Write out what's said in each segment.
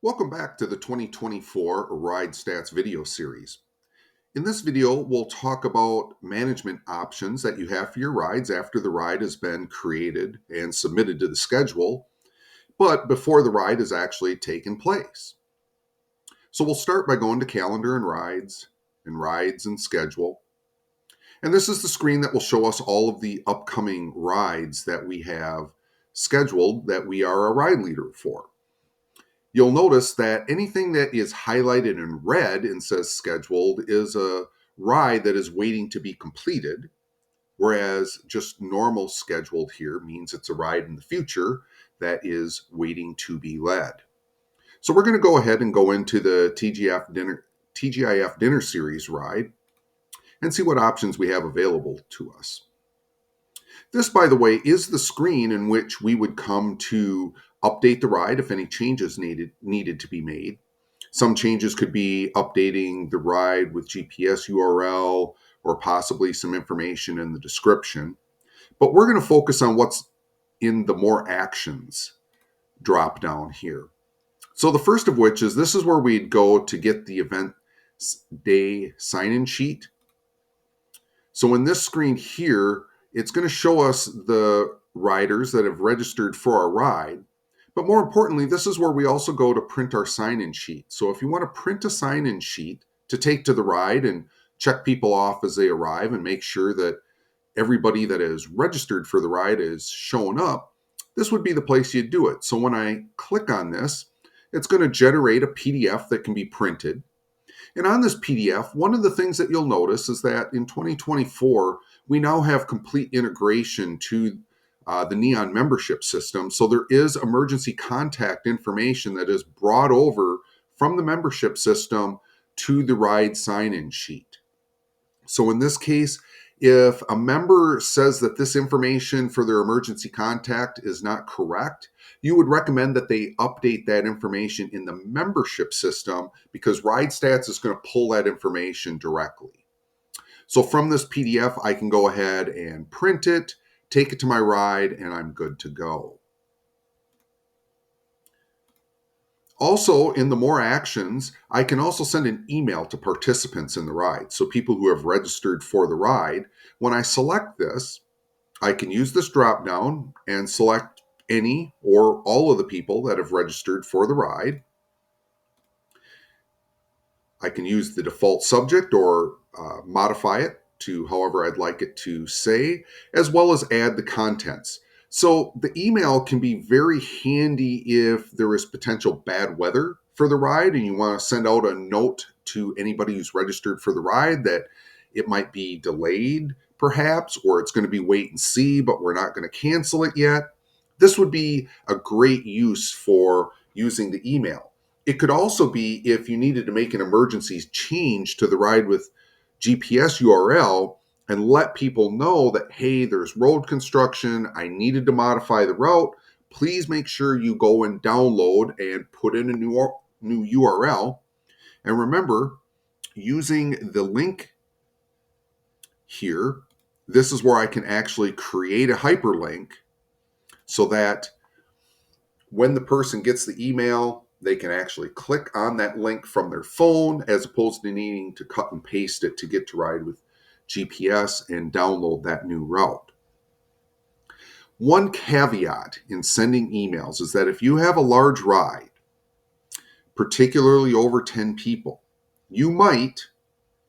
Welcome back to the 2024 RideStats video series. In this video, we'll talk about management options that you have for your rides after the ride has been created and submitted to the schedule, but before the ride has actually taken place. So we'll start by going to Calendar and Rides and Schedule. And this is the screen that will show us all of the upcoming rides that we have scheduled that we are a ride leader for. You'll notice that anything that is highlighted in red and says scheduled is a ride that is waiting to be completed, whereas just normal scheduled here means it's a ride in the future that is waiting to be led. So we're going to go ahead and go into the TGIF Dinner Series ride and see what options we have available to us. This, by the way, is the screen in which we would come to update the ride if any changes needed to be made. Some changes could be updating the ride with GPS URL or possibly some information in the description. But we're going to focus on what's in the More Actions drop down here. So the first of which is this is where we'd go to get the event day sign-in sheet. So in this screen here, it's going to show us the riders that have registered for our ride. But more importantly, this is where we also go to print our sign-in sheet. So if you want to print a sign-in sheet to take to the ride and check people off as they arrive and make sure that everybody that is registered for the ride is showing up, this would be the place you'd do it. So when I click on this, it's going to generate a PDF that can be printed. And on this PDF, one of the things that you'll notice is that in 2024, we now have complete integration to the Neon membership system. So there is emergency contact information that is brought over from the membership system to the ride sign-in sheet. So in this case, if a member says that this information for their emergency contact is not correct, you would recommend that they update that information in the membership system because RideStats is going to pull that information directly. So from this PDF, I can go ahead and print it, take it to my ride, and I'm good to go. Also, in the More Actions, I can also send an email to participants in the ride. So people who have registered for the ride, when I select this, I can use this drop down and select any or all of the people that have registered for the ride. I can use the default subject or modify it to however I'd like it to say, as well as add the contents. So the email can be very handy if there is potential bad weather for the ride and you want to send out a note to anybody who's registered for the ride that it might be delayed perhaps, or it's going to be wait and see, but we're not going to cancel it yet. This would be a great use for using the email. It could also be if you needed to make an emergency change to the ride with GPS URL and let people know that, hey, there's road construction. I needed to modify the route. Please make sure you go and download and put in a new URL. And remember, using the link here, this is where I can actually create a hyperlink so that when the person gets the email, they can actually click on that link from their phone as opposed to needing to cut and paste it to get to ride with GPS and download that new route. One caveat in sending emails is that if you have a large ride, particularly over 10 people, you might,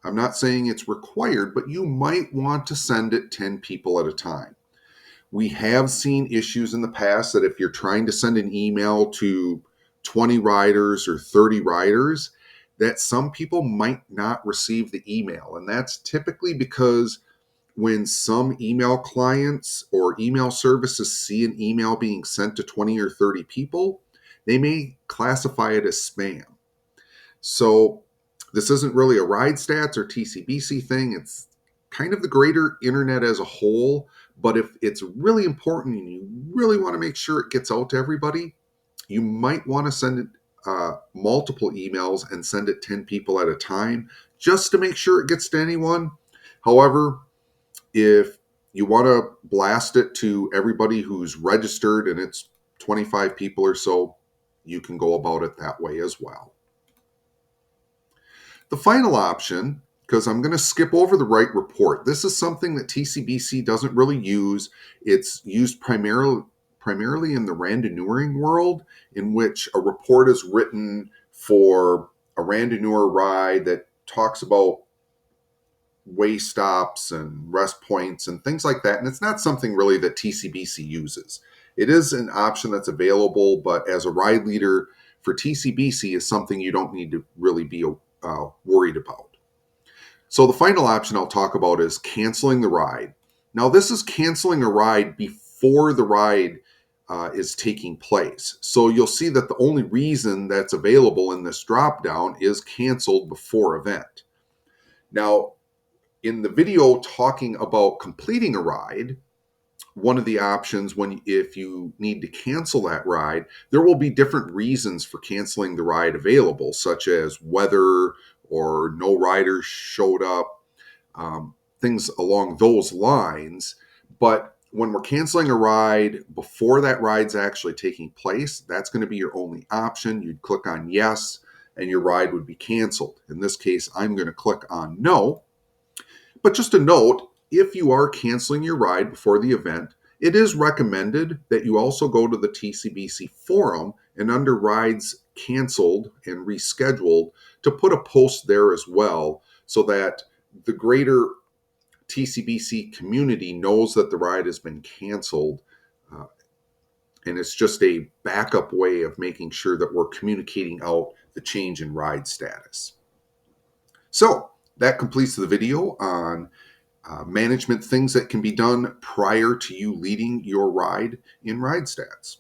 I'm not saying it's required, but you might want to send it 10 people at a time. We have seen issues in the past that if you're trying to send an email to 20 riders or 30 riders, that some people might not receive the email. And that's typically because when some email clients or email services see an email being sent to 20 or 30 people, they may classify it as spam. So this isn't really a RideStats or TCBC thing. It's kind of the greater internet as a whole. But if it's really important and you really want to make sure it gets out to everybody, you might want to send it multiple emails and send it 10 people at a time just to make sure it gets to anyone. However, if you want to blast it to everybody who's registered and it's 25 people or so, you can go about it that way as well. The final option, because I'm going to skip over the right report. This is something that TCBC doesn't really use. It's used primarily in the randonneuring world, in which a report is written for a randonneur ride that talks about way stops and rest points and things like that. And it's not something really that TCBC uses. It is an option that's available, but as a ride leader for TCBC is something you don't need to really be worried about. So the final option I'll talk about is canceling the ride. Now this is canceling a ride before the ride is taking place. So you'll see that the only reason that's available in this drop down is canceled before event. Now, in the video talking about completing a ride, one of the options if you need to cancel that ride, there will be different reasons for canceling the ride available, such as weather or no riders showed up, things along those lines. But when we're canceling a ride before that ride's actually taking place, that's going to be your only option. You'd click on yes, and your ride would be canceled. In this case, I'm going to click on no. But just a note, if you are canceling your ride before the event, it is recommended that you also go to the TCBC forum and under rides canceled and rescheduled to put a post there as well, so that the greater TCBC community knows that the ride has been canceled. And it's just a backup way of making sure that we're communicating out the change in ride status. So that completes the video on management things that can be done prior to you leading your ride in RideStats.